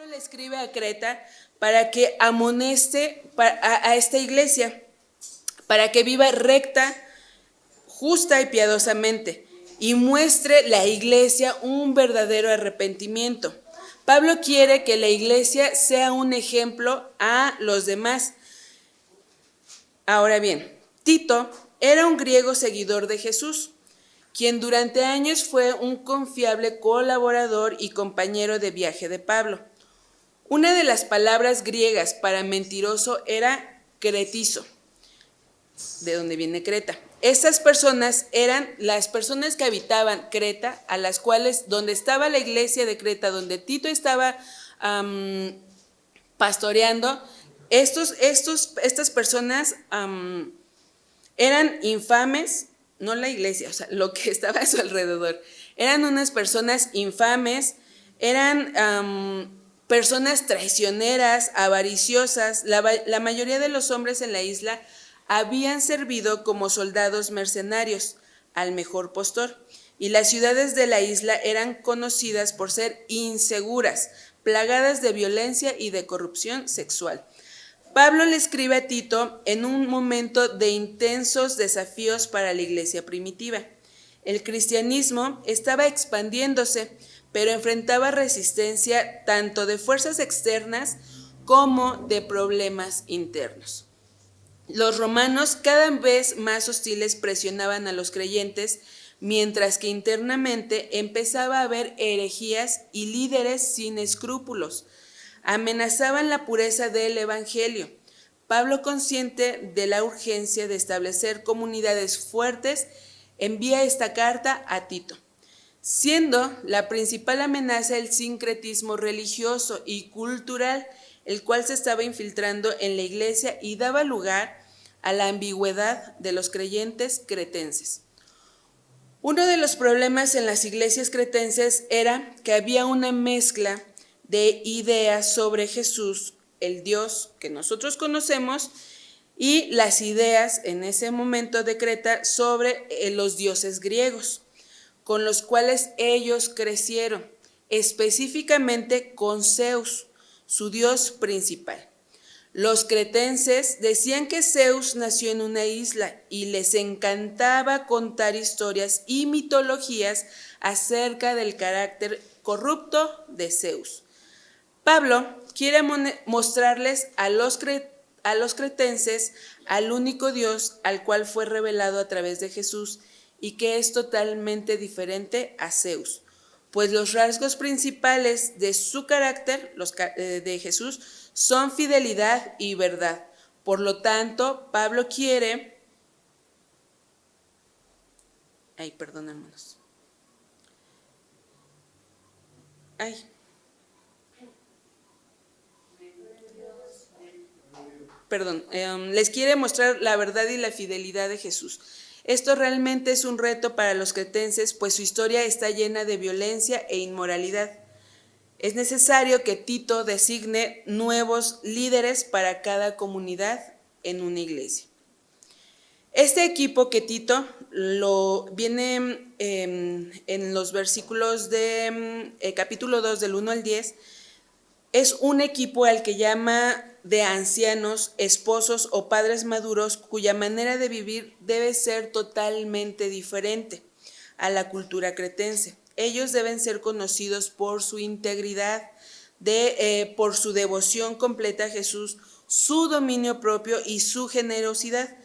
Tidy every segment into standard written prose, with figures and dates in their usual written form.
Pablo le escribe a Creta para que amoneste a esta iglesia, para que viva recta, justa y piadosamente, y muestre la iglesia un verdadero arrepentimiento. Pablo quiere que la iglesia sea un ejemplo a los demás. Ahora bien, Tito era un griego seguidor de Jesús, quien durante años fue un confiable colaborador y compañero de viaje de Pablo. Una de las palabras griegas para mentiroso era cretizo, de donde viene Creta. Estas personas eran las personas que habitaban Creta, a las cuales, donde estaba la iglesia de Creta, donde Tito estaba pastoreando, estas personas eran infames, no la iglesia, o sea, lo que estaba a su alrededor. Eran unas personas infames, eran personas traicioneras, avariciosas. La mayoría de los hombres en la isla habían servido como soldados mercenarios al mejor postor, y las ciudades de la isla eran conocidas por ser inseguras, plagadas de violencia y de corrupción sexual. Pablo le escribe a Tito en un momento de intensos desafíos para la iglesia primitiva. El cristianismo estaba expandiéndose, pero enfrentaba resistencia tanto de fuerzas externas como de problemas internos. Los romanos, cada vez más hostiles, presionaban a los creyentes, mientras que internamente empezaba a haber herejías y líderes sin escrúpulos. Amenazaban la pureza del evangelio. Pablo, consciente de la urgencia de establecer comunidades fuertes, envía esta carta a Tito, siendo la principal amenaza el sincretismo religioso y cultural, el cual se estaba infiltrando en la iglesia y daba lugar a la ambigüedad de los creyentes cretenses. Uno de los problemas en las iglesias cretenses era que había una mezcla de ideas sobre Jesús, el Dios que nosotros conocemos, y las ideas en ese momento de Creta sobre los dioses griegos, con los cuales ellos crecieron, específicamente con Zeus, su dios principal. Los cretenses decían que Zeus nació en una isla y les encantaba contar historias y mitologías acerca del carácter corrupto de Zeus. Pablo quiere mostrarles a los cretenses al único Dios al cual fue revelado a través de Jesús y que es totalmente diferente a Zeus, pues los rasgos principales de su carácter, de Jesús, son fidelidad y verdad. Por lo tanto, Pablo quiere... hermanos. Les quiere mostrar la verdad y la fidelidad de Jesús. Esto realmente es un reto para los cretenses, pues su historia está llena de violencia e inmoralidad. Es necesario que Tito designe nuevos líderes para cada comunidad en una iglesia. Este equipo que Tito viene en los versículos de capítulo 2 del 1 al 10, es un equipo al que llama de ancianos, esposos o padres maduros cuya manera de vivir debe ser totalmente diferente a la cultura cretense. Ellos deben ser conocidos por su integridad, por su devoción completa a Jesús, su dominio propio y su generosidad,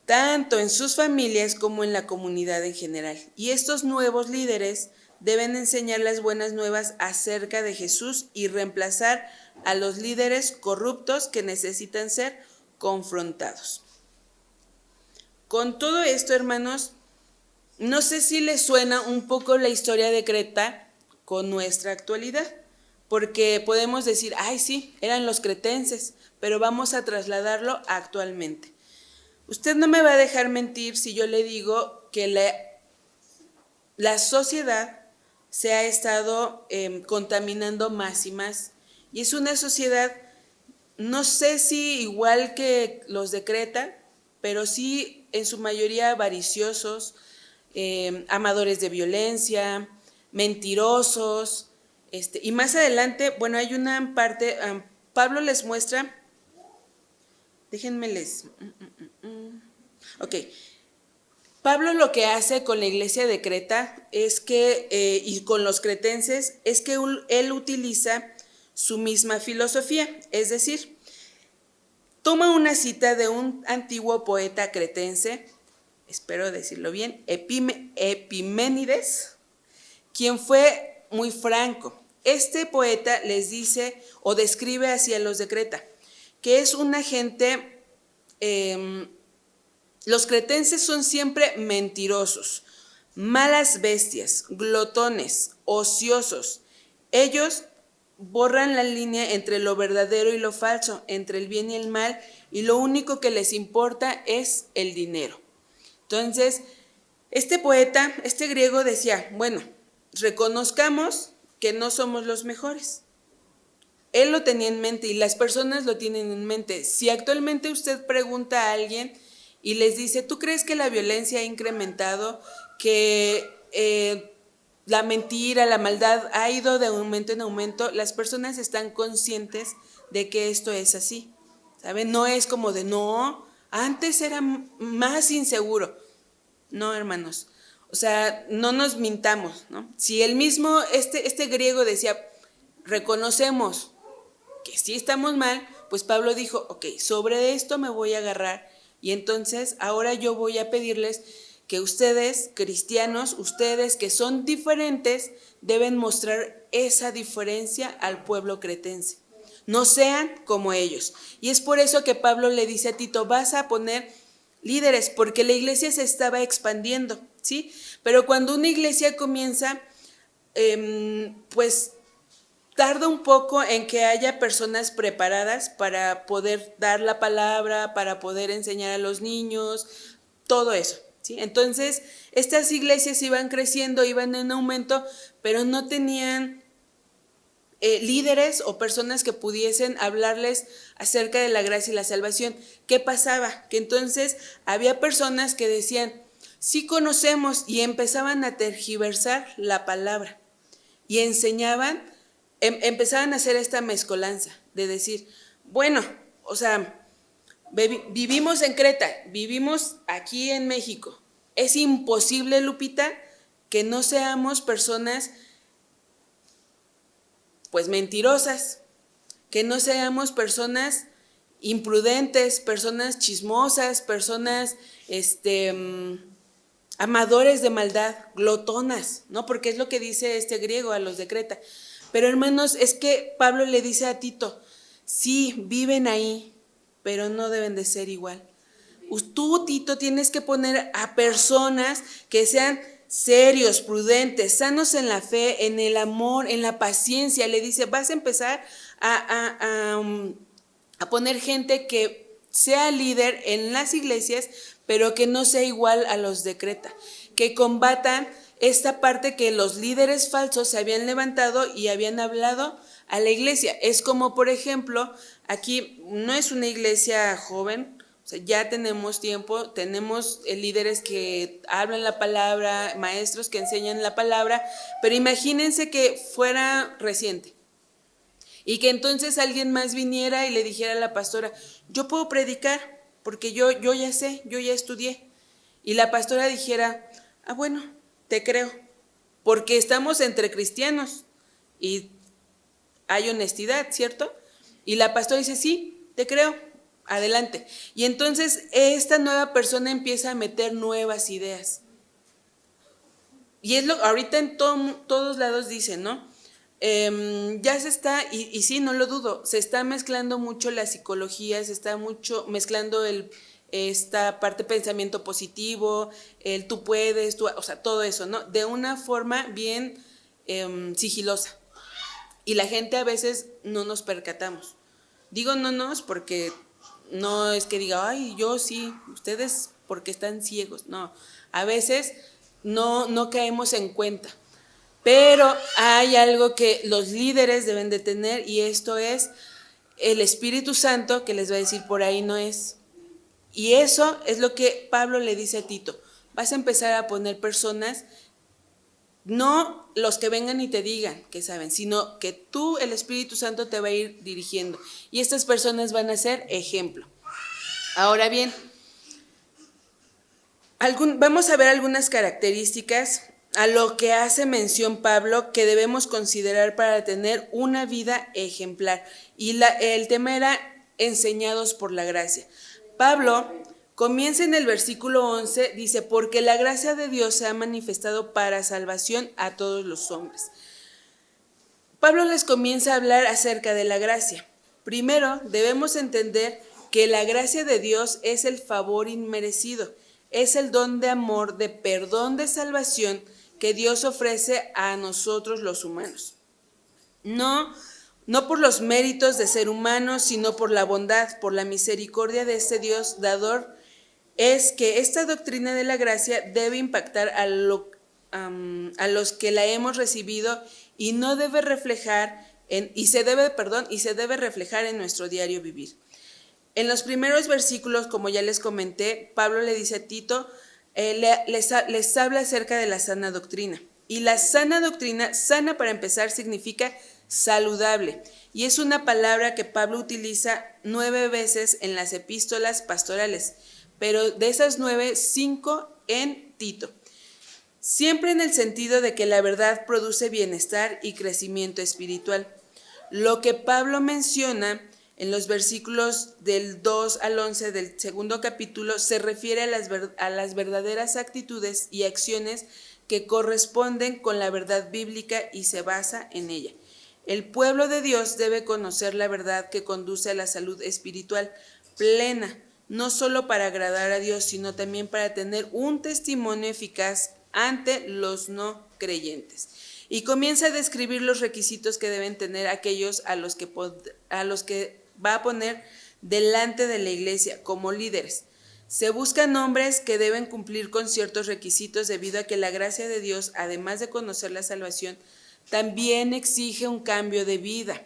tanto en sus familias como en la comunidad en general. Y estos nuevos líderes deben enseñar las buenas nuevas acerca de Jesús y reemplazar a los líderes corruptos que necesitan ser confrontados. Con todo esto, hermanos, no sé si les suena un poco la historia de Creta con nuestra actualidad, porque podemos decir, ay sí, eran los cretenses, pero vamos a trasladarlo actualmente. Usted no me va a dejar mentir si yo le digo que la sociedad se ha estado contaminando más y más. Y es una sociedad, no sé si igual que los de Creta, pero sí en su mayoría avariciosos, amadores de violencia, mentirosos, Y más adelante, bueno, hay una parte, Pablo les muestra, déjenme les... Ok, Pablo lo que hace con la iglesia de Creta es que, y con los cretenses, es que él utiliza su misma filosofía, es decir, toma una cita de un antiguo poeta cretense, espero decirlo bien, Epiménides, quien fue muy franco. Este poeta les dice o describe así a los de Creta, que es una gente, los cretenses son siempre mentirosos, malas bestias, glotones, ociosos. Ellos borran la línea entre lo verdadero y lo falso, entre el bien y el mal, y lo único que les importa es el dinero. Entonces, este poeta, este griego decía, bueno, reconozcamos que no somos los mejores. Él lo tenía en mente y las personas lo tienen en mente. Si actualmente usted pregunta a alguien y les dice, ¿tú crees que la violencia ha incrementado, que la mentira, la maldad ha ido de aumento en aumento? Las personas están conscientes de que esto es así, ¿saben? No es como de, no, antes era más inseguro. No, hermanos, o sea, no nos mintamos, ¿no? Si el mismo, este griego decía, reconocemos que sí estamos mal, pues Pablo dijo, ok, sobre esto me voy a agarrar y entonces ahora yo voy a pedirles que ustedes, cristianos, ustedes que son diferentes, deben mostrar esa diferencia al pueblo cretense. No sean como ellos. Y es por eso que Pablo le dice a Tito, vas a poner líderes, porque la iglesia se estaba expandiendo, ¿sí? Pero cuando una iglesia comienza, pues tarda un poco en que haya personas preparadas para poder dar la palabra, para poder enseñar a los niños, todo eso, ¿sí? Entonces, estas iglesias iban creciendo, iban en aumento, pero no tenían líderes o personas que pudiesen hablarles acerca de la gracia y la salvación. ¿Qué pasaba? Que entonces había personas que decían, sí conocemos, y empezaban a tergiversar la palabra y enseñaban, empezaban a hacer esta mezcolanza de decir, bueno, o sea, vivimos en Creta, vivimos aquí en México. Es imposible, Lupita, que no seamos personas pues mentirosas, que no seamos personas imprudentes, personas chismosas, personas amadores de maldad, glotonas, ¿no? Porque es lo que dice este griego a los de Creta. Pero hermanos, es que Pablo le dice a Tito, sí, viven ahí, pero no deben de ser igual. Tú, Tito, tienes que poner a personas que sean serios, prudentes, sanos en la fe, en el amor, en la paciencia. Le dice, vas a empezar a poner gente que sea líder en las iglesias, pero que no sea igual a los de Creta, que combatan esta parte que los líderes falsos se habían levantado y habían hablado a la iglesia. Es como, por ejemplo, aquí no es una iglesia joven, o sea, ya tenemos tiempo, tenemos líderes que hablan la palabra, maestros que enseñan la palabra, pero imagínense que fuera reciente y que entonces alguien más viniera y le dijera a la pastora, yo puedo predicar porque yo ya sé, yo ya estudié. Y la pastora dijera, ah, bueno, te creo, porque estamos entre cristianos y hay honestidad, ¿cierto? Y la pastora dice, sí, te creo, adelante. Y entonces esta nueva persona empieza a meter nuevas ideas. Y es lo ahorita en todos lados dicen, ¿no? Ya se está, y sí, no lo dudo, se está mezclando mucho la psicología, se está mucho mezclando esta parte de pensamiento positivo, el tú puedes, o sea, todo eso, ¿no? De una forma bien sigilosa. Y la gente a veces no nos percatamos. Digo no nos porque no es que diga, ay, yo sí, ustedes porque están ciegos. No, a veces no caemos en cuenta. Pero hay algo que los líderes deben de tener y esto es el Espíritu Santo, que les va a decir por ahí no es. Y eso es lo que Pablo le dice a Tito. Vas a empezar a poner personas No los que vengan y te digan que saben, sino que tú, el Espíritu Santo, te va a ir dirigiendo. Y estas personas van a ser ejemplo. Ahora bien, vamos a ver algunas características a lo que hace mención Pablo que debemos considerar para tener una vida ejemplar. Y el tema era enseñados por la gracia. Pablo comienza en el versículo 11, dice, porque la gracia de Dios se ha manifestado para salvación a todos los hombres. Pablo les comienza a hablar acerca de la gracia. Primero, debemos entender que la gracia de Dios es el favor inmerecido, es el don de amor, de perdón, de salvación que Dios ofrece a nosotros los humanos. No por los méritos de ser humanos, sino por la bondad, por la misericordia de este Dios dador. Es que esta doctrina de la gracia debe impactar a los que la hemos recibido y no debe reflejar se debe reflejar en nuestro diario vivir. En los primeros versículos, como ya les comenté, Pablo le dice a Tito, les habla acerca de la sana doctrina. Y la sana doctrina, sana para empezar, significa saludable. Y es una palabra que Pablo utiliza 9 veces en las epístolas pastorales, pero de esas 9, 5 en Tito. Siempre en el sentido de que la verdad produce bienestar y crecimiento espiritual. Lo que Pablo menciona en los versículos del 2 al 11 del segundo capítulo se refiere a las verdaderas actitudes y acciones que corresponden con la verdad bíblica y se basa en ella. El pueblo de Dios debe conocer la verdad que conduce a la salud espiritual plena, no solo para agradar a Dios, sino también para tener un testimonio eficaz ante los no creyentes. Y comienza a describir los requisitos que deben tener aquellos a los que va a poner delante de la iglesia como líderes. Se buscan hombres que deben cumplir con ciertos requisitos debido a que la gracia de Dios, además de conocer la salvación, también exige un cambio de vida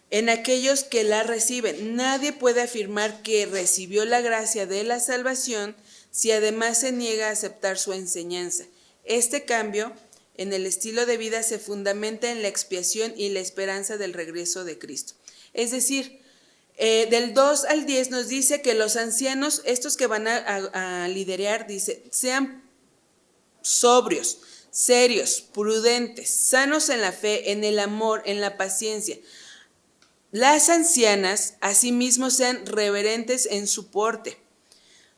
en aquellos que la reciben. Nadie puede afirmar que recibió la gracia de la salvación si además se niega a aceptar su enseñanza. Este cambio en el estilo de vida se fundamenta en la expiación y la esperanza del regreso de Cristo. Es decir, del 2 al 10 nos dice que los ancianos, estos que van a liderar, dice, sean sobrios, serios, prudentes, sanos en la fe, en el amor, en la paciencia. Las ancianas, asimismo, sean reverentes en su porte,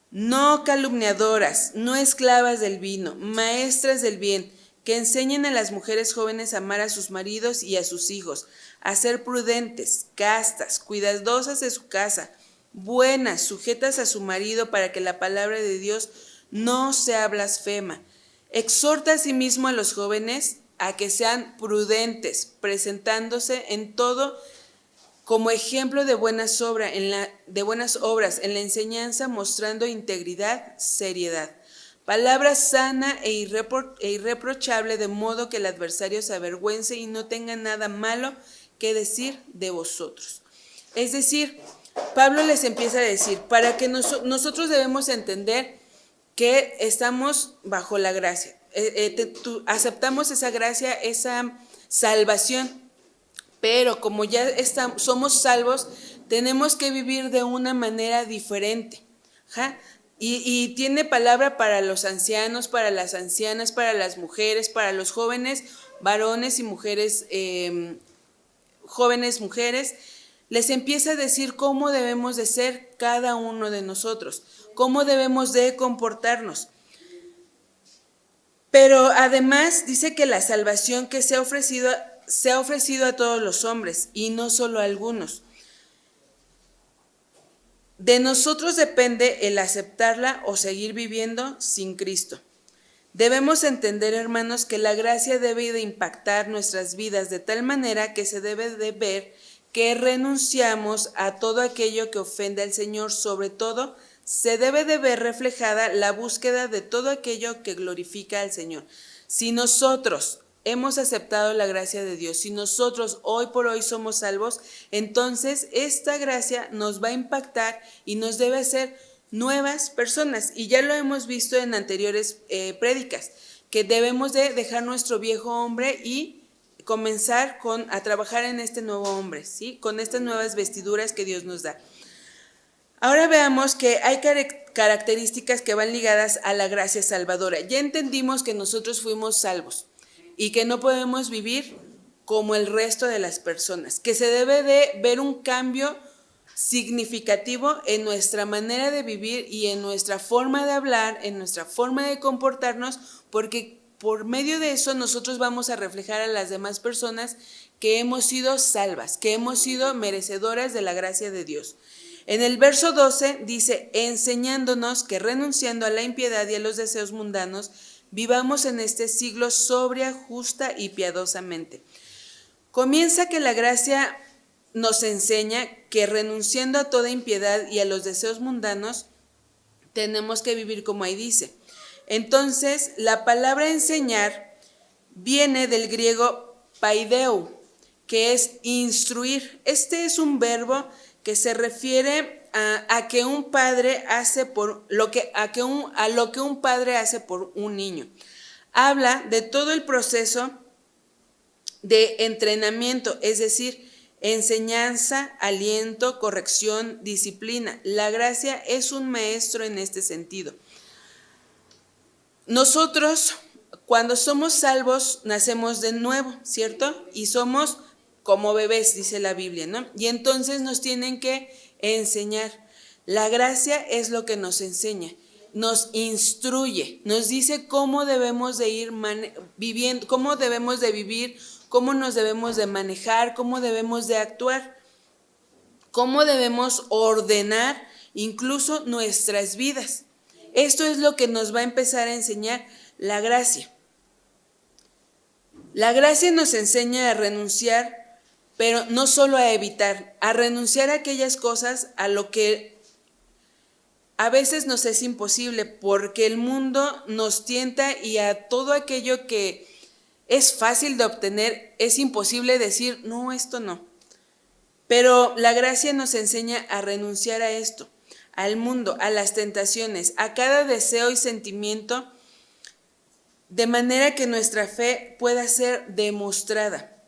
no calumniadoras, no esclavas del vino, maestras del bien, que enseñen a las mujeres jóvenes a amar a sus maridos y a sus hijos, a ser prudentes, castas, cuidadosas de su casa, buenas, sujetas a su marido para que la palabra de Dios no sea blasfema. Exhorta asimismo a los jóvenes a que sean prudentes, presentándose en todo como ejemplo de buenas obras, en la enseñanza, mostrando integridad, seriedad. Palabra sana e irreprochable, de modo que el adversario se avergüence y no tenga nada malo que decir de vosotros. Es decir, Pablo les empieza a decir, para que nosotros debemos entender que estamos bajo la gracia, aceptamos esa gracia, esa salvación. Pero como ya somos salvos, tenemos que vivir de una manera diferente. ¿Ja? Y tiene palabra para los ancianos, para las ancianas, para las mujeres, para los jóvenes, varones y mujeres, jóvenes mujeres. Les empieza a decir cómo debemos de ser cada uno de nosotros, cómo debemos de comportarnos. Pero además dice que la salvación que se ha ofrecido a todos los hombres y no solo a algunos. De nosotros depende el aceptarla o seguir viviendo sin Cristo. Debemos entender, hermanos, que la gracia debe de impactar nuestras vidas de tal manera que se debe de ver que renunciamos a todo aquello que ofende al Señor. Sobre todo, se debe de ver reflejada la búsqueda de todo aquello que glorifica al Señor. Si nosotros hemos aceptado la gracia de Dios, si nosotros hoy por hoy somos salvos, entonces esta gracia nos va a impactar y nos debe hacer nuevas personas. Y ya lo hemos visto en anteriores prédicas, que debemos de dejar nuestro viejo hombre y comenzar a trabajar en este nuevo hombre, ¿sí? Con estas nuevas vestiduras que Dios nos da. Ahora veamos que hay características que van ligadas a la gracia salvadora. Ya entendimos que nosotros fuimos salvos y que no podemos vivir como el resto de las personas, que se debe de ver un cambio significativo en nuestra manera de vivir y en nuestra forma de hablar, en nuestra forma de comportarnos, porque por medio de eso nosotros vamos a reflejar a las demás personas que hemos sido salvas, que hemos sido merecedoras de la gracia de Dios. En el verso 12 dice, enseñándonos que renunciando a la impiedad y a los deseos mundanos, vivamos en este siglo sobria, justa y piadosamente. Comienza que la gracia nos enseña que renunciando a toda impiedad y a los deseos mundanos, tenemos que vivir como ahí dice. Entonces, la palabra enseñar viene del griego paideu, que es instruir. Este es un verbo que se refiere a que un padre hace por lo que un padre hace por un niño. Habla de todo el proceso de entrenamiento, es decir, enseñanza, aliento, corrección, disciplina. La gracia es un maestro en este sentido. Nosotros, cuando somos salvos, nacemos de nuevo, ¿cierto? Y somos como bebés, dice la Biblia, ¿no? Y entonces nos tienen que enseñar. La gracia es lo que nos enseña, nos instruye, nos dice cómo debemos de ir viviendo, cómo debemos de vivir, cómo nos debemos de manejar, cómo debemos de actuar, cómo debemos ordenar incluso nuestras vidas. Esto es lo que nos va a empezar a enseñar la gracia. La gracia nos enseña a renunciar, pero no solo a evitar, a renunciar a aquellas cosas a lo que a veces nos es imposible, porque el mundo nos tienta y a todo aquello que es fácil de obtener, es imposible decir, no, esto no. Pero la gracia nos enseña a renunciar a esto, al mundo, a las tentaciones, a cada deseo y sentimiento, de manera que nuestra fe pueda ser demostrada.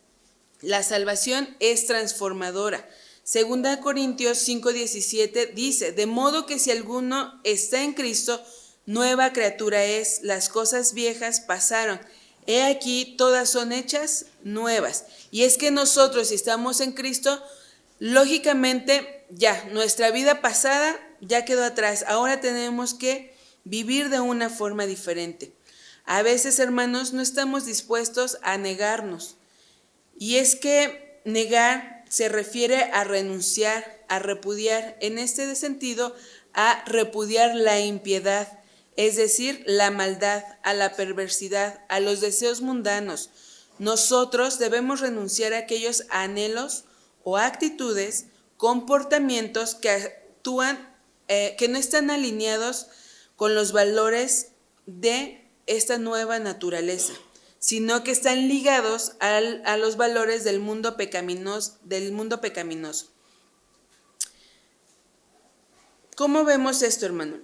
La salvación es transformadora. Segunda Corintios 5:17 dice, de modo que si alguno está en Cristo, nueva criatura es, las cosas viejas pasaron. He aquí, todas son hechas nuevas. Y es que nosotros, si estamos en Cristo, lógicamente ya, nuestra vida pasada ya quedó atrás. Ahora tenemos que vivir de una forma diferente. A veces, hermanos, no estamos dispuestos a negarnos. Y es que negar se refiere a renunciar, a repudiar, en este sentido, a repudiar la impiedad, es decir, la maldad, a la perversidad, a los deseos mundanos. Nosotros debemos renunciar a aquellos anhelos o actitudes, comportamientos que actúan, que no están alineados con los valores de esta nueva naturaleza, sino que están ligados a los valores del mundo pecaminoso. ¿Cómo vemos esto, hermano?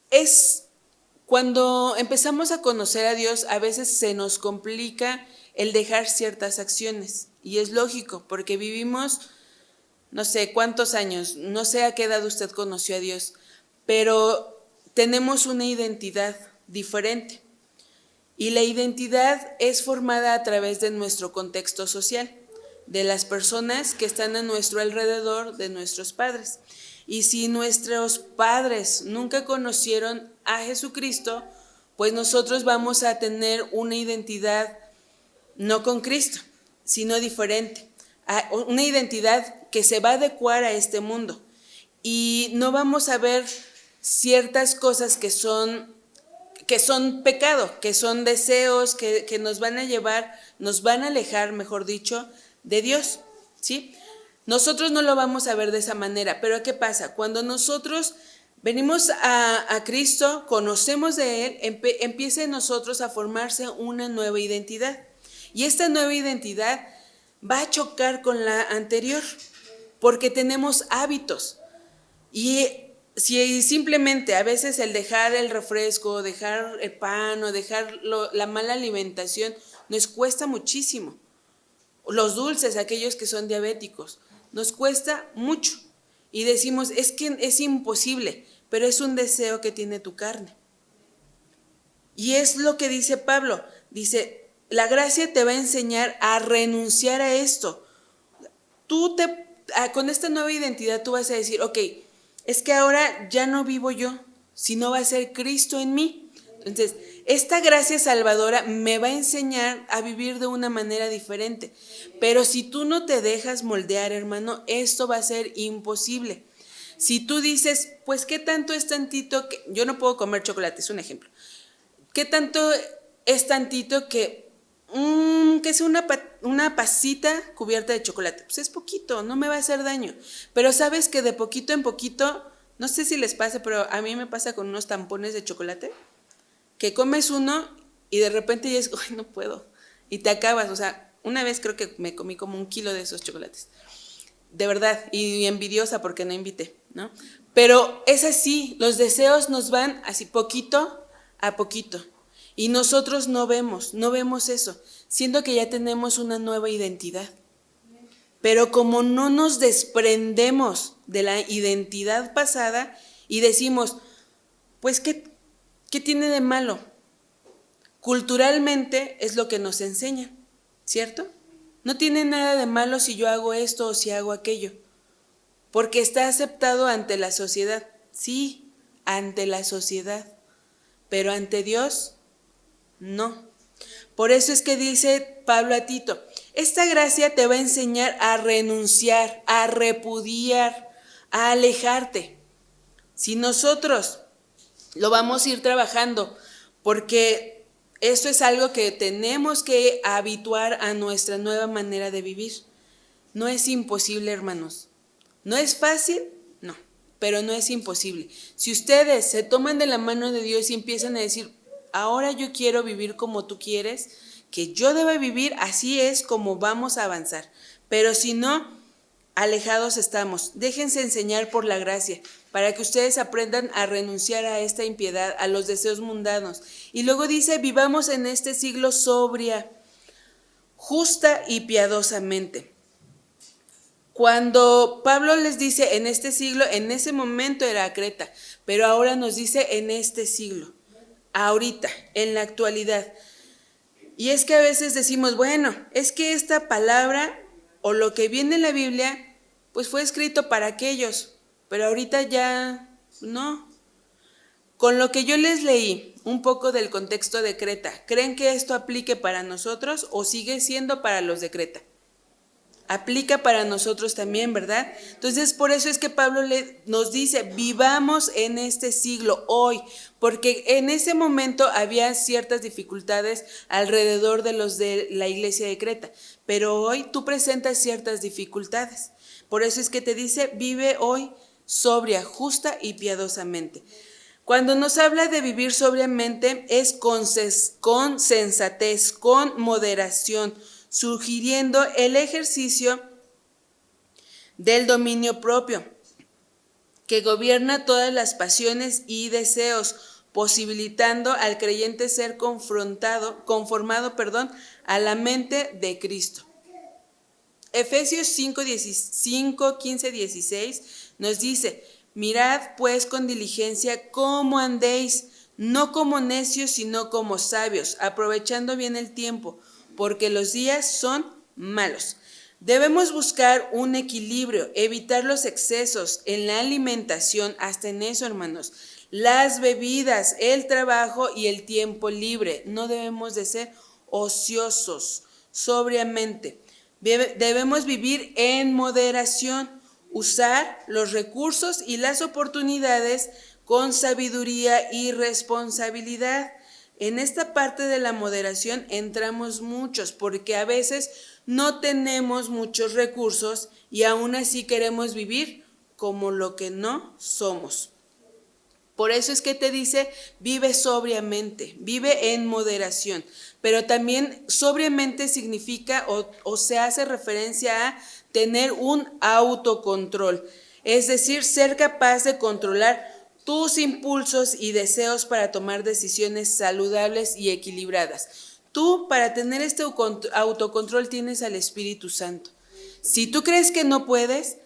Es cuando empezamos a conocer a Dios, a veces se nos complica el dejar ciertas acciones, y es lógico, porque vivimos no sé cuántos años, no sé a qué edad usted conoció a Dios, pero tenemos una identidad diferente. Y la identidad es formada a través de nuestro contexto social, de las personas que están a nuestro alrededor, de nuestros padres. Y si nuestros padres nunca conocieron a Jesucristo, pues nosotros vamos a tener una identidad no con Cristo, sino diferente. Una identidad que se va a adecuar a este mundo. Y no vamos a ver ciertas cosas que son pecado, que son deseos que nos van a llevar, nos van a alejar, mejor dicho, de Dios, ¿sí? Nosotros no lo vamos a ver de esa manera, pero ¿qué pasa? Cuando nosotros venimos a Cristo, conocemos de Él, empieza en nosotros a formarse una nueva identidad. Y esta nueva identidad va a chocar con la anterior, porque tenemos hábitos. Y si simplemente a veces el dejar el refresco, dejar el pan o dejar la mala alimentación nos cuesta muchísimo. Los dulces, aquellos que son diabéticos, nos cuesta mucho. Y decimos, es que es imposible, pero es un deseo que tiene tu carne. Y es lo que dice Pablo, dice, la gracia te va a enseñar a renunciar a esto. Con esta nueva identidad tú vas a decir, ok, es que ahora ya no vivo yo, sino va a ser Cristo en mí. Entonces, esta gracia salvadora me va a enseñar a vivir de una manera diferente. Pero si tú no te dejas moldear, hermano, esto va a ser imposible. Si tú dices, pues, ¿qué tanto es tantito que yo no puedo comer chocolate? Es un ejemplo. ¿Qué tanto es tantito que es una pasita cubierta de chocolate? Pues es poquito, no me va a hacer daño. Pero sabes que de poquito en poquito, no sé si les pasa, pero a mí me pasa con unos tampones de chocolate, que comes uno y de repente ya es, ay, no puedo, y te acabas. O sea, una vez creo que me comí como 1 kilo de esos chocolates, de verdad, y envidiosa porque no invité, ¿no? Pero es así, los deseos nos van así poquito a poquito, y nosotros no vemos eso, siendo que ya tenemos una nueva identidad. Pero como no nos desprendemos de la identidad pasada y decimos, pues, ¿qué tiene de malo? Culturalmente es lo que nos enseñan, ¿cierto? No tiene nada de malo si yo hago esto o si hago aquello, porque está aceptado ante la sociedad. Sí, ante la sociedad, pero ante Dios, no. Por eso es que dice Pablo a Tito, esta gracia te va a enseñar a renunciar, a repudiar, a alejarte. Si nosotros lo vamos a ir trabajando, porque esto es algo que tenemos que habituar a nuestra nueva manera de vivir. No es imposible, hermanos. ¿No es fácil? No, pero no es imposible. Si ustedes se toman de la mano de Dios y empiezan a decir, ahora yo quiero vivir como tú quieres, que yo deba vivir, así es como vamos a avanzar. Pero si no, alejados estamos. Déjense enseñar por la gracia, para que ustedes aprendan a renunciar a esta impiedad, a los deseos mundanos. Y luego dice, vivamos en este siglo sobria, justa y piadosamente. Cuando Pablo les dice en este siglo, en ese momento era Creta, pero ahora nos dice en este siglo, ahorita, en la actualidad. Y es que a veces decimos, bueno, es que esta palabra o lo que viene en la Biblia, pues fue escrito para aquellos, pero ahorita ya no. Con lo que yo les leí un poco del contexto de Creta, ¿creen que esto aplique para nosotros o sigue siendo para los de Creta? Aplica para nosotros también, ¿verdad? Entonces, por eso es que Pablo nos dice, vivamos en este siglo, hoy, porque en ese momento había ciertas dificultades alrededor de los de la iglesia de Creta, pero hoy tú presentas ciertas dificultades. Por eso es que te dice, vive hoy sobria, justa y piadosamente. Cuando nos habla de vivir sobriamente es con sensatez, con moderación, sugiriendo el ejercicio del dominio propio, que gobierna todas las pasiones y deseos, posibilitando al creyente ser conformado a la mente de Cristo. Efesios 5, 15, 16 nos dice, mirad pues con diligencia cómo andéis, no como necios, sino como sabios, aprovechando bien el tiempo, porque los días son malos. Debemos buscar un equilibrio, evitar los excesos en la alimentación, hasta en eso, hermanos. Las bebidas, el trabajo y el tiempo libre. No debemos de ser ociosos, sobriamente. Debemos vivir en moderación, usar los recursos y las oportunidades con sabiduría y responsabilidad. En esta parte de la moderación entramos muchos, porque a veces no tenemos muchos recursos y aún así queremos vivir como lo que no somos. Por eso es que te dice, vive sobriamente, vive en moderación. Pero también sobriamente significa o se hace referencia a tener un autocontrol. es decir, ser capaz de controlar tus impulsos y deseos para tomar decisiones saludables y equilibradas. Tú, para tener este autocontrol, tienes al Espíritu Santo. Si tú crees que no puedes,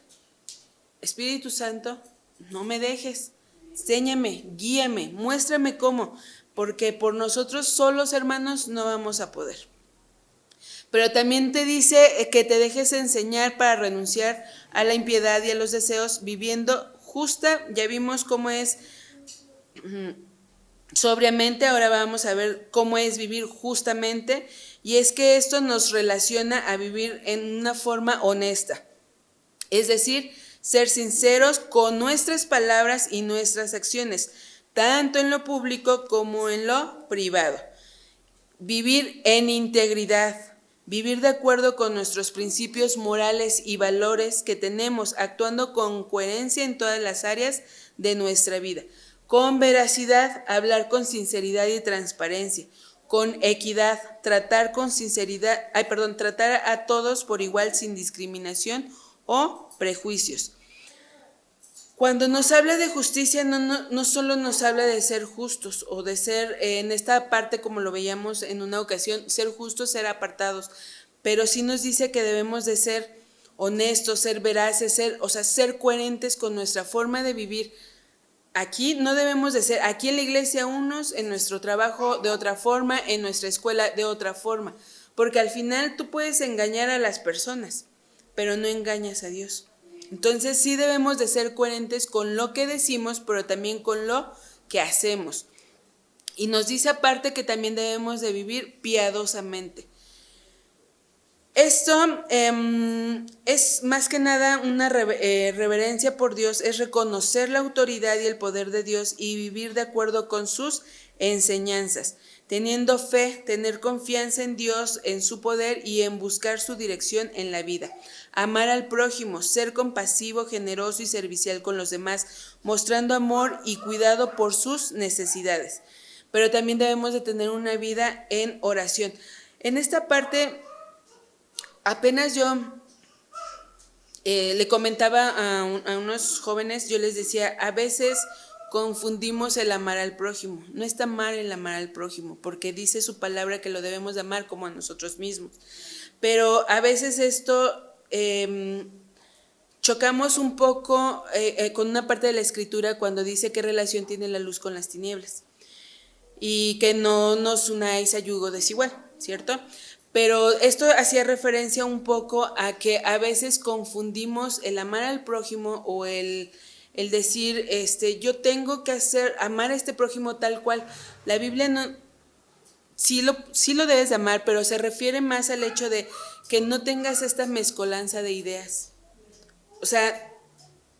Espíritu Santo, no me dejes, enséñame, guíame, muéstrame cómo, porque por nosotros solos, hermanos, no vamos a poder. Pero también te dice que te dejes enseñar para renunciar a la impiedad y a los deseos, viviendo justa. Ya vimos cómo es sobriamente, ahora vamos a ver cómo es vivir justamente, y es que esto nos relaciona a vivir en una forma honesta, es decir, ser sinceros con nuestras palabras y nuestras acciones, tanto en lo público como en lo privado. Vivir en integridad, vivir de acuerdo con nuestros principios morales y valores que tenemos, actuando con coherencia en todas las áreas de nuestra vida. Con veracidad, hablar con sinceridad y transparencia. Con equidad, tratar a todos por igual sin discriminación o prejuicios. Cuando nos habla de justicia, no solo nos habla de ser justos o de ser, en esta parte como lo veíamos en una ocasión, ser justos, ser apartados, pero sí nos dice que debemos de ser honestos, ser veraces, ser coherentes con nuestra forma de vivir. Aquí no debemos de ser, aquí en la iglesia unos, en nuestro trabajo de otra forma, en nuestra escuela de otra forma, porque al final tú puedes engañar a las personas, pero no engañas a Dios. Entonces sí debemos de ser coherentes con lo que decimos, pero también con lo que hacemos. Y nos dice aparte que también debemos de vivir piadosamente. Esto es más que nada una reverencia por Dios, es reconocer la autoridad y el poder de Dios y vivir de acuerdo con sus enseñanzas, teniendo fe, tener confianza en Dios, en su poder y en buscar su dirección en la vida. Amar al prójimo, ser compasivo, generoso y servicial con los demás, mostrando amor y cuidado por sus necesidades. Pero también debemos de tener una vida en oración. En esta parte, apenas yo le comentaba a unos jóvenes, yo les decía, a veces confundimos el amar al prójimo. No está mal el amar al prójimo, porque dice su palabra que lo debemos de amar como a nosotros mismos. Pero a veces esto chocamos un poco con una parte de la escritura cuando dice qué relación tiene la luz con las tinieblas y que no nos unáis a yugo desigual, ¿cierto? Pero esto hacía referencia un poco a que a veces confundimos el amar al prójimo o el decir, yo tengo que amar a este prójimo tal cual. La Biblia no, sí lo debes de amar, pero se refiere más al hecho de que no tengas esta mezcolanza de ideas. O sea,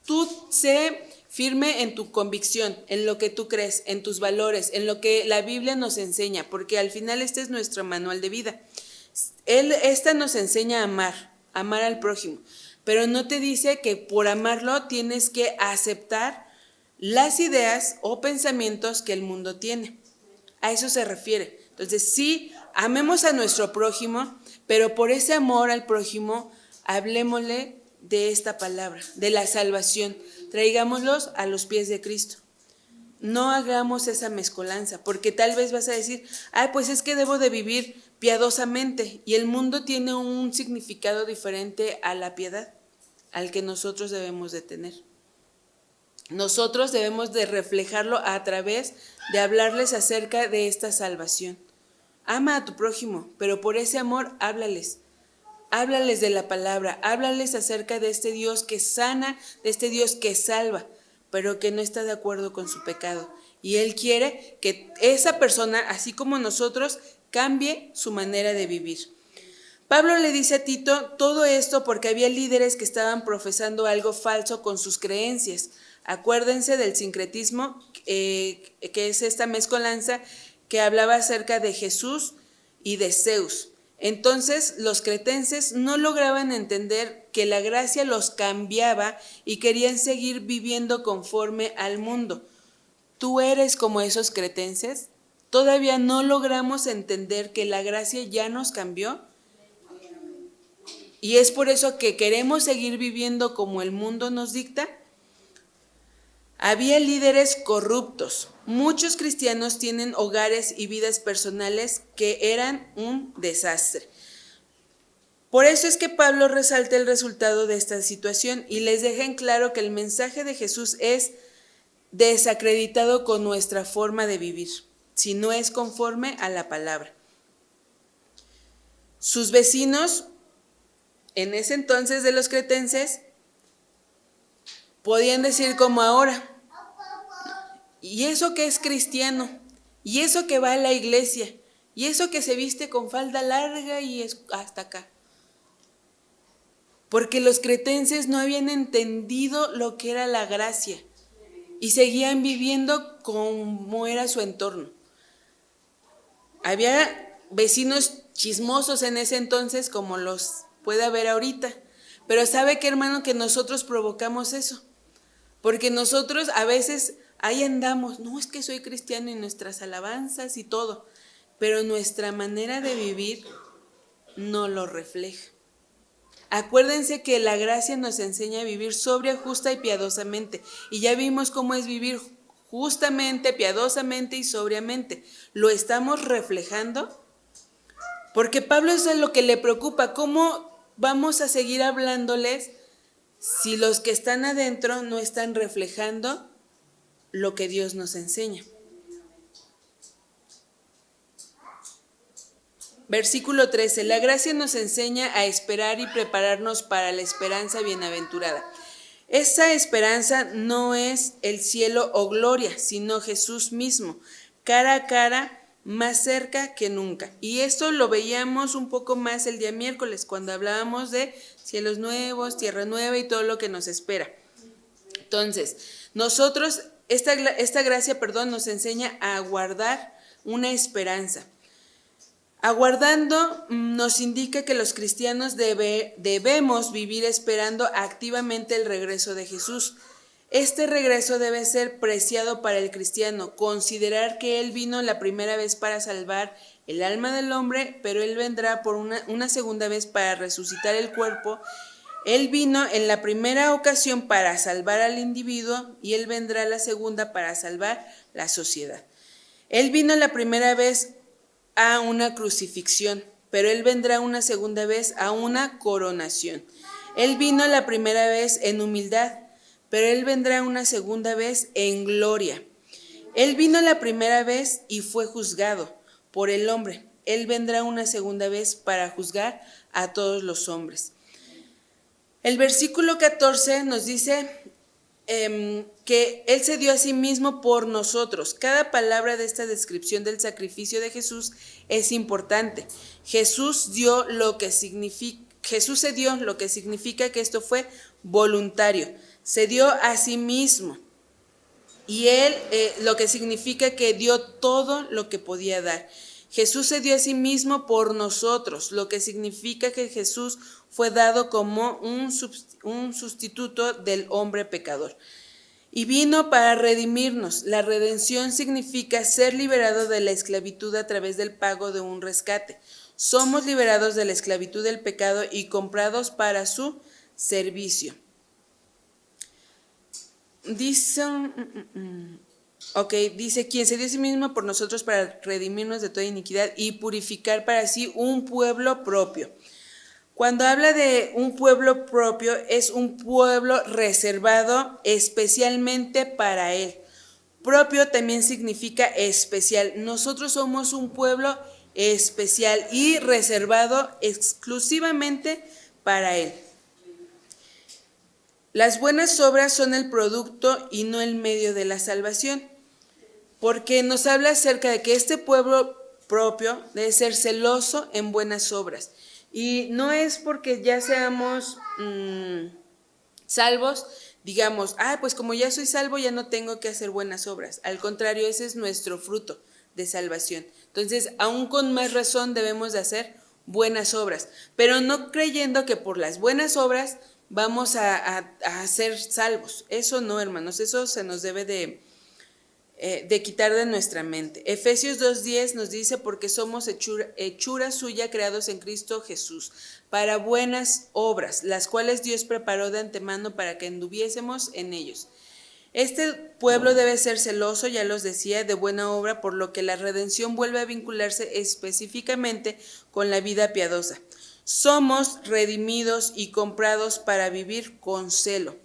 tú sé firme en tu convicción, en lo que tú crees, en tus valores, en lo que la Biblia nos enseña, porque al final este es nuestro manual de vida. Esta nos enseña a amar al prójimo, pero no te dice que por amarlo tienes que aceptar las ideas o pensamientos que el mundo tiene. A eso se refiere. Entonces, sí, amemos a nuestro prójimo, pero por ese amor al prójimo, hablemosle de esta palabra, de la salvación. Traigámoslos a los pies de Cristo. No hagamos esa mezcolanza, porque tal vez vas a decir, pues es que debo de vivir piadosamente, y el mundo tiene un significado diferente a la piedad, al que nosotros debemos de tener. Nosotros debemos de reflejarlo a través de hablarles acerca de esta salvación. Ama a tu prójimo, pero por ese amor háblales. Háblales de la palabra, háblales acerca de este Dios que sana, de este Dios que salva, pero que no está de acuerdo con su pecado. Y Él quiere que esa persona, así como nosotros, cambie su manera de vivir. Pablo le dice a Tito todo esto porque había líderes que estaban profesando algo falso con sus creencias. Acuérdense del sincretismo, que es esta mezcolanza que hablaba acerca de Jesús y de Zeus. Entonces los cretenses no lograban entender que la gracia los cambiaba y querían seguir viviendo conforme al mundo. ¿Tú eres como esos cretenses? ¿Todavía no logramos entender que la gracia ya nos cambió? Y es por eso que queremos seguir viviendo como el mundo nos dicta. Había líderes corruptos. Muchos cristianos tienen hogares y vidas personales que eran un desastre. Por eso es que Pablo resalta el resultado de esta situación y les deja en claro que el mensaje de Jesús es desacreditado con nuestra forma de vivir, si no es conforme a la palabra. Sus vecinos, en ese entonces de los cretenses, podían decir como ahora, ¿y eso que es cristiano? ¿Y eso que va a la iglesia? ¿Y eso que se viste con falda larga y es hasta acá? Porque los cretenses no habían entendido lo que era la gracia y seguían viviendo como era su entorno. Había vecinos chismosos en ese entonces como los puede haber ahorita, pero ¿sabe qué, hermano? Que nosotros provocamos eso, porque nosotros a veces ahí andamos, no, es que soy cristiano y nuestras alabanzas y todo, pero nuestra manera de vivir no lo refleja. Acuérdense que la gracia nos enseña a vivir sobria, justa y piadosamente. Y ya vimos cómo es vivir justamente, piadosamente y sobriamente. ¿Lo estamos reflejando? Porque Pablo es lo que le preocupa. ¿Cómo vamos a seguir hablándoles si los que están adentro no están reflejando lo que Dios nos enseña? Versículo 13. La gracia nos enseña a esperar y prepararnos para la esperanza bienaventurada. Esa esperanza no es el cielo o gloria, sino Jesús mismo, cara a cara, más cerca que nunca. Y esto lo veíamos un poco más el día miércoles, cuando hablábamos de cielos nuevos, tierra nueva y todo lo que nos espera. Entonces, nosotros, esta gracia, nos enseña a guardar una esperanza. Aguardando nos indica que los cristianos debemos vivir esperando activamente el regreso de Jesús. Este regreso debe ser preciado para el cristiano, considerar que Él vino la primera vez para salvar el alma del hombre, pero Él vendrá por una segunda vez para resucitar el cuerpo. Él vino en la primera ocasión para salvar al individuo y Él vendrá la segunda para salvar la sociedad. Él vino la primera vez a una crucifixión, pero Él vendrá una segunda vez a una coronación. Él vino la primera vez en humildad, pero Él vendrá una segunda vez en gloria. Él vino la primera vez y fue juzgado por el hombre. Él vendrá una segunda vez para juzgar a todos los hombres. El versículo 14 nos dice que Él se dio a sí mismo por nosotros. Cada palabra de esta descripción del sacrificio de Jesús es importante. Jesús se dio lo que significa que esto fue voluntario. Se dio a sí mismo. Y Él lo que significa que dio todo lo que podía dar. Jesús se dio a sí mismo por nosotros, lo que significa que Jesús fue dado como un sustituto del hombre pecador. Y vino para redimirnos. La redención significa ser liberado de la esclavitud a través del pago de un rescate. Somos liberados de la esclavitud del pecado y comprados para su servicio. Dice, quien se dio a sí mismo por nosotros para redimirnos de toda iniquidad y purificar para sí un pueblo propio. Cuando habla de un pueblo propio, es un pueblo reservado especialmente para Él. Propio también significa especial. Nosotros somos un pueblo especial y reservado exclusivamente para Él. Las buenas obras son el producto y no el medio de la salvación, porque nos habla acerca de que este pueblo propio debe ser celoso en buenas obras. Y no es porque ya seamos salvos, digamos, pues como ya soy salvo ya no tengo que hacer buenas obras. Al contrario, ese es nuestro fruto de salvación. Entonces, aún con más razón debemos de hacer buenas obras, pero no creyendo que por las buenas obras vamos a ser salvos. Eso no, hermanos, eso se nos debe de quitar de nuestra mente. Efesios 2:10 nos dice, porque somos hechura suya, creados en Cristo Jesús, para buenas obras, las cuales Dios preparó de antemano para que anduviésemos en ellos. Este pueblo debe ser celoso, ya los decía, de buena obra, por lo que la redención vuelve a vincularse específicamente con la vida piadosa. Somos redimidos y comprados para vivir con celo.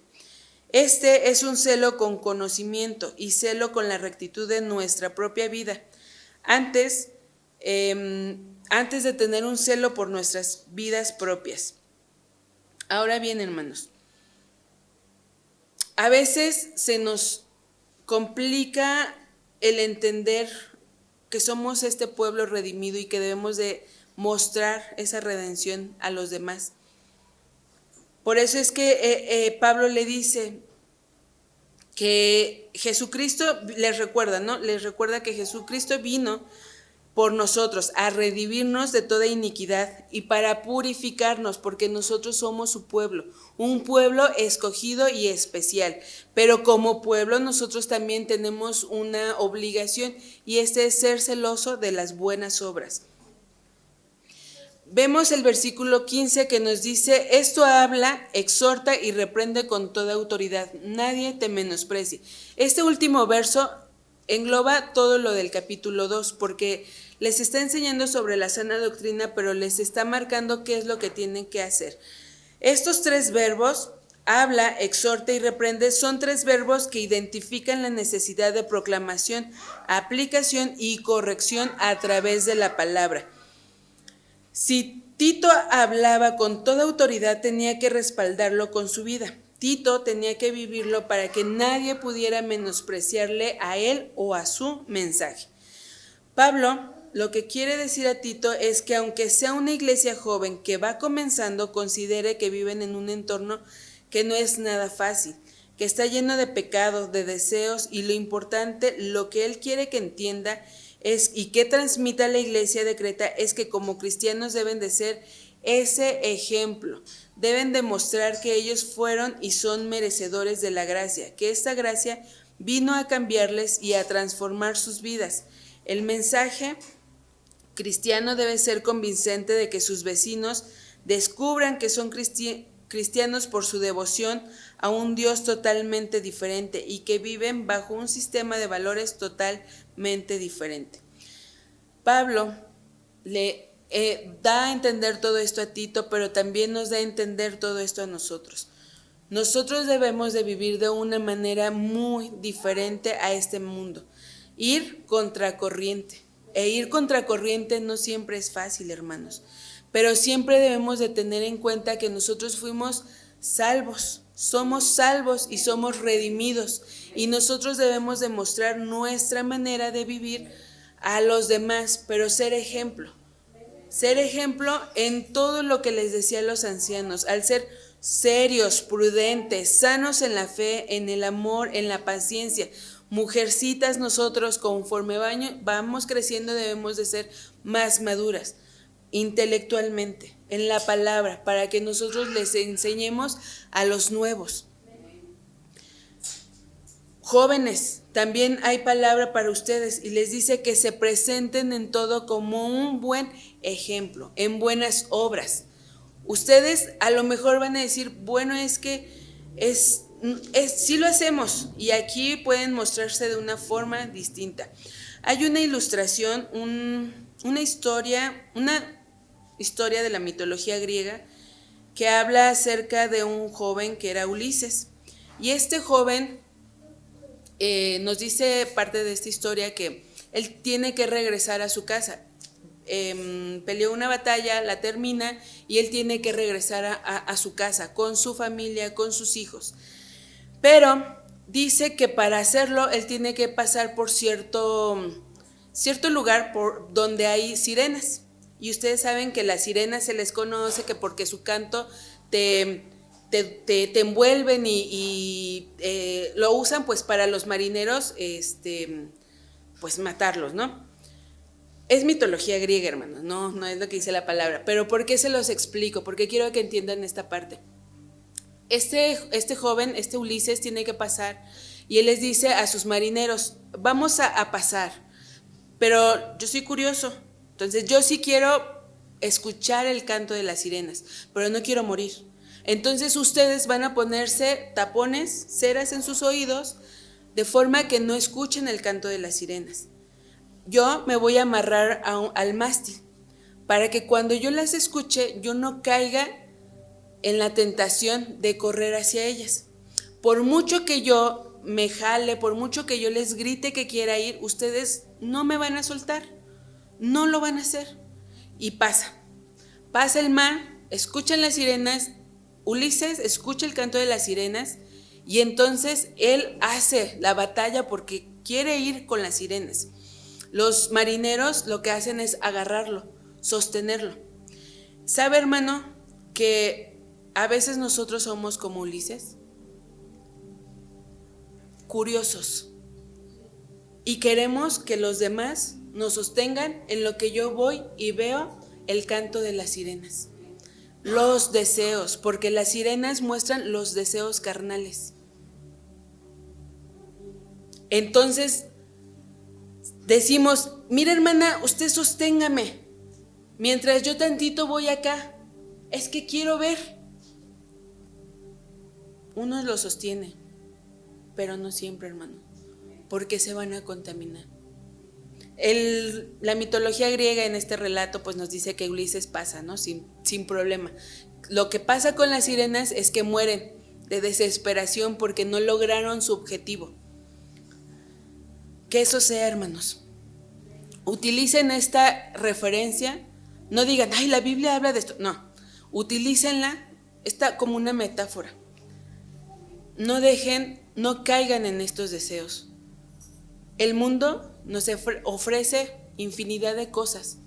Este es un celo con conocimiento y celo con la rectitud de nuestra propia vida. Antes de tener un celo por nuestras vidas propias. Ahora bien, hermanos, a veces se nos complica el entender que somos este pueblo redimido y que debemos de mostrar esa redención a los demás. Por eso es que Pablo le dice que Jesucristo, les recuerda, ¿no? Les recuerda que Jesucristo vino por nosotros, a redimirnos de toda iniquidad y para purificarnos, porque nosotros somos su pueblo, un pueblo escogido y especial. Pero como pueblo nosotros también tenemos una obligación, y este es ser celoso de las buenas obras. Vemos el versículo 15 que nos dice: esto habla, exhorta y reprende con toda autoridad, nadie te menosprecie. Este último verso engloba todo lo del capítulo 2, porque les está enseñando sobre la sana doctrina, pero les está marcando qué es lo que tienen que hacer. Estos tres verbos, habla, exhorta y reprende, son tres verbos que identifican la necesidad de proclamación, aplicación y corrección a través de la palabra. Si Tito hablaba con toda autoridad, tenía que respaldarlo con su vida. Tito tenía que vivirlo para que nadie pudiera menospreciarle a él o a su mensaje. Pablo lo que quiere decir a Tito es que aunque sea una iglesia joven que va comenzando, considere que viven en un entorno que no es nada fácil, que está lleno de pecado, de deseos, y lo importante, lo que él quiere que entienda y que transmita a la iglesia de Creta es que como cristianos deben de ser ese ejemplo, deben demostrar que ellos fueron y son merecedores de la gracia, que esta gracia vino a cambiarles y a transformar sus vidas. El mensaje cristiano debe ser convincente de que sus vecinos descubran que son cristianos por su devoción a un Dios totalmente diferente y que viven bajo un sistema de valores totalmente diferente. Pablo le da a entender todo esto a Tito, pero también nos da a entender todo esto a nosotros. Nosotros debemos de vivir de una manera muy diferente a este mundo, ir contracorriente. E ir contracorriente no siempre es fácil, hermanos, pero siempre debemos de tener en cuenta que nosotros fuimos salvos, somos salvos y somos redimidos, y nosotros debemos demostrar nuestra manera de vivir a los demás, pero ser ejemplo en todo lo que les decía a los ancianos, al ser serios, prudentes, sanos en la fe, en el amor, en la paciencia. Mujercitas, nosotros conforme vamos creciendo debemos de ser más maduras intelectualmente, en la palabra, para que nosotros les enseñemos a los nuevos. Jóvenes, también hay palabra para ustedes y les dice que se presenten en todo como un buen ejemplo, en buenas obras. Ustedes a lo mejor van a decir, bueno, es que sí lo hacemos, y aquí pueden mostrarse de una forma distinta. Hay una ilustración, una historia de la mitología griega que habla acerca de un joven que era Ulises, y este joven nos dice parte de esta historia que él tiene que regresar a su casa. Peleó una batalla, la termina y él tiene que regresar a su casa con su familia, con sus hijos. Pero dice que para hacerlo él tiene que pasar por cierto lugar por donde hay sirenas. Y ustedes saben que las sirenas se les conoce que porque su canto te envuelven y lo usan pues para los marineros pues matarlos, ¿no? Es mitología griega, hermanos, no es lo que dice la palabra. Pero ¿por qué se los explico? Porque quiero que entiendan esta parte. Este joven, Ulises, tiene que pasar y él les dice a sus marineros, vamos a pasar, pero yo soy curioso, entonces yo sí quiero escuchar el canto de las sirenas, pero no quiero morir. Entonces ustedes van a ponerse tapones, ceras en sus oídos, de forma que no escuchen el canto de las sirenas. Yo me voy a amarrar al mástil, para que cuando yo las escuche, yo no caiga en la tentación de correr hacia ellas. Por mucho que yo me jale, por mucho que yo les grite que quiera ir, ustedes no me van a soltar, no lo van a hacer. Y pasa el mar, escuchan las sirenas, Ulises escucha el canto de las sirenas y entonces él hace la batalla porque quiere ir con las sirenas. Los marineros lo que hacen es agarrarlo, sostenerlo. ¿Sabe, hermano, que a veces nosotros somos como Ulises? Curiosos. Y queremos que los demás nos sostengan en lo que yo voy y veo el canto de las sirenas. Los deseos, porque las sirenas muestran los deseos carnales. Entonces decimos, mira hermana, usted sosténgame, mientras yo tantito voy acá, es que quiero ver. Uno lo sostiene, pero no siempre, hermano, porque se van a contaminar. La mitología griega en este relato pues nos dice que Ulises pasa, ¿no? Sin problema. Lo que pasa con las sirenas es que mueren de desesperación porque no lograron su objetivo. Que eso sea, hermanos. Utilicen esta referencia, no digan, ay, la Biblia habla de esto. No, utilícenla como una metáfora. No caigan en estos deseos. El mundo nos ofrece infinidad de cosas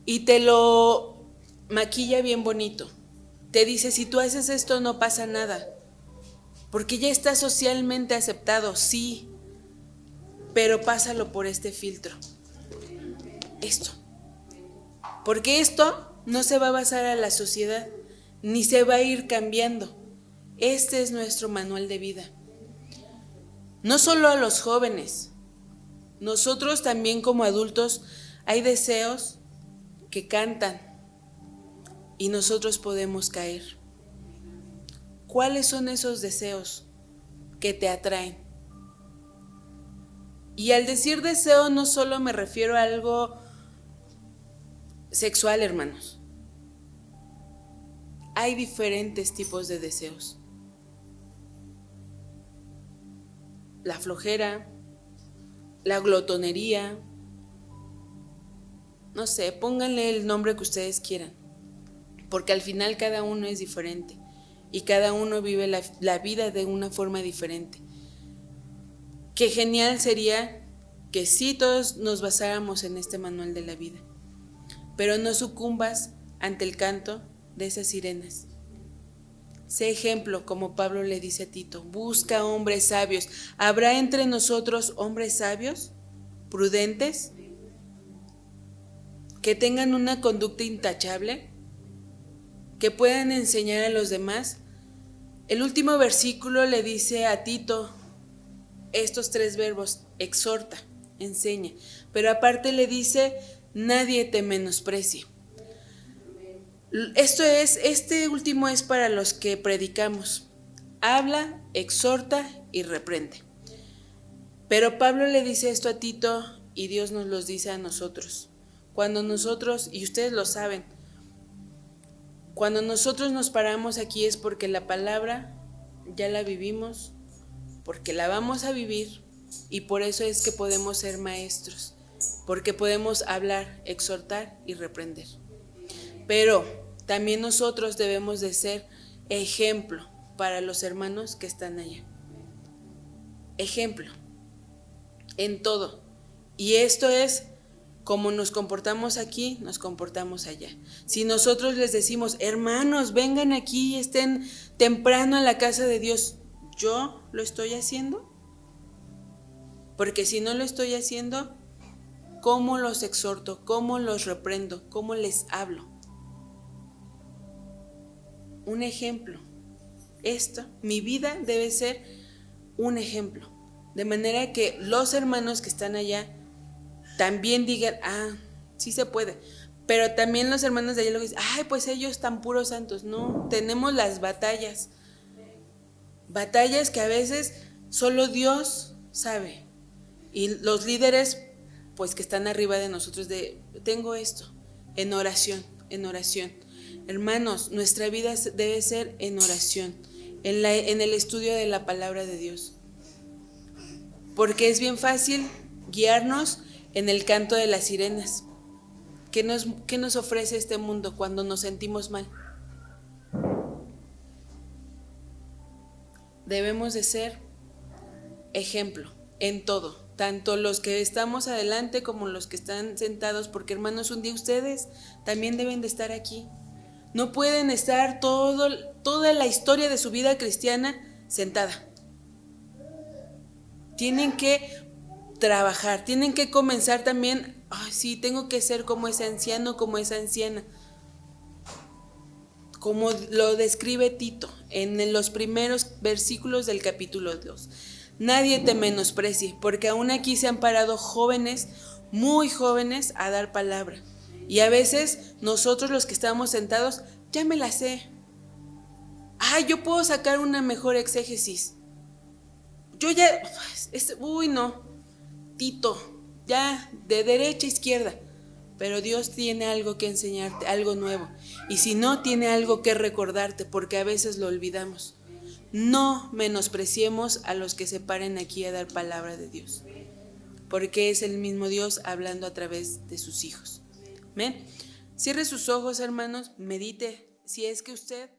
y te lo maquilla bien bonito. Te dice, si tú haces esto no pasa nada, porque ya está socialmente aceptado, sí, pero pásalo por este filtro. Esto. Porque esto no se va a basar a la sociedad, ni se va a ir cambiando. Este es nuestro manual de vida. No solo a los jóvenes, nosotros también como adultos hay deseos que cantan y nosotros podemos caer. ¿Cuáles son esos deseos que te atraen? Y al decir deseo no solo me refiero a algo sexual, hermanos. Hay diferentes tipos de deseos. La flojera, la glotonería, no sé, pónganle el nombre que ustedes quieran, porque al final cada uno es diferente y cada uno vive la vida de una forma diferente. Qué genial sería que sí todos nos basáramos en este manual de la vida, pero no sucumbas ante el canto de esas sirenas. Sé ejemplo, como Pablo le dice a Tito, busca hombres sabios. ¿Habrá entre nosotros hombres sabios, prudentes, que tengan una conducta intachable, que puedan enseñar a los demás? El último versículo le dice a Tito estos 3 verbos, exhorta, enseña, pero aparte le dice, nadie te menosprecie. Este último es para los que predicamos. Habla, exhorta y reprende. Pero Pablo le dice esto a Tito y Dios nos los dice a nosotros. Cuando nosotros, y ustedes lo saben, cuando nosotros nos paramos aquí es porque la palabra ya la vivimos, porque la vamos a vivir y por eso es que podemos ser maestros, porque podemos hablar, exhortar y reprender. Pero también nosotros debemos de ser ejemplo para los hermanos que están allá. Ejemplo en todo. Y esto es como nos comportamos aquí, nos comportamos allá. Si nosotros les decimos, hermanos, vengan aquí y estén temprano en la casa de Dios, ¿yo lo estoy haciendo? Porque si no lo estoy haciendo, ¿cómo los exhorto? ¿Cómo los reprendo? ¿Cómo les hablo? Un ejemplo. Mi vida debe ser un ejemplo. De manera que los hermanos que están allá también digan, sí se puede. Pero también los hermanos de allá luego dicen, pues ellos están puros santos. No, tenemos las batallas. Batallas que a veces Solo Dios sabe. Y los líderes, pues que están arriba de nosotros, tengo esto, en oración, en oración. Hermanos, nuestra vida debe ser en oración, en el estudio de la palabra de Dios. Porque es bien fácil guiarnos en el canto de las sirenas. ¿Qué nos ofrece este mundo cuando nos sentimos mal? Debemos de ser ejemplo en todo, tanto los que estamos adelante como los que están sentados, porque hermanos, un día ustedes también deben de estar aquí. No pueden estar toda la historia de su vida cristiana sentada. Tienen que trabajar, tienen que comenzar también, sí, tengo que ser como ese anciano, como esa anciana, como lo describe Tito en los primeros versículos del capítulo 2. Nadie te menosprecie, porque aún aquí se han parado jóvenes, muy jóvenes, a dar palabra. Y a veces nosotros los que estamos sentados, ya me la sé. Yo puedo sacar una mejor exégesis. Yo ya, no, Tito, ya de derecha a izquierda. Pero Dios tiene algo que enseñarte, algo nuevo. Y si no, tiene algo que recordarte, porque a veces lo olvidamos. No menospreciemos a los que se paren aquí a dar palabra de Dios, porque es el mismo Dios hablando a través de sus hijos. ¿Ven? Cierre sus ojos, hermanos, medite. Si es que usted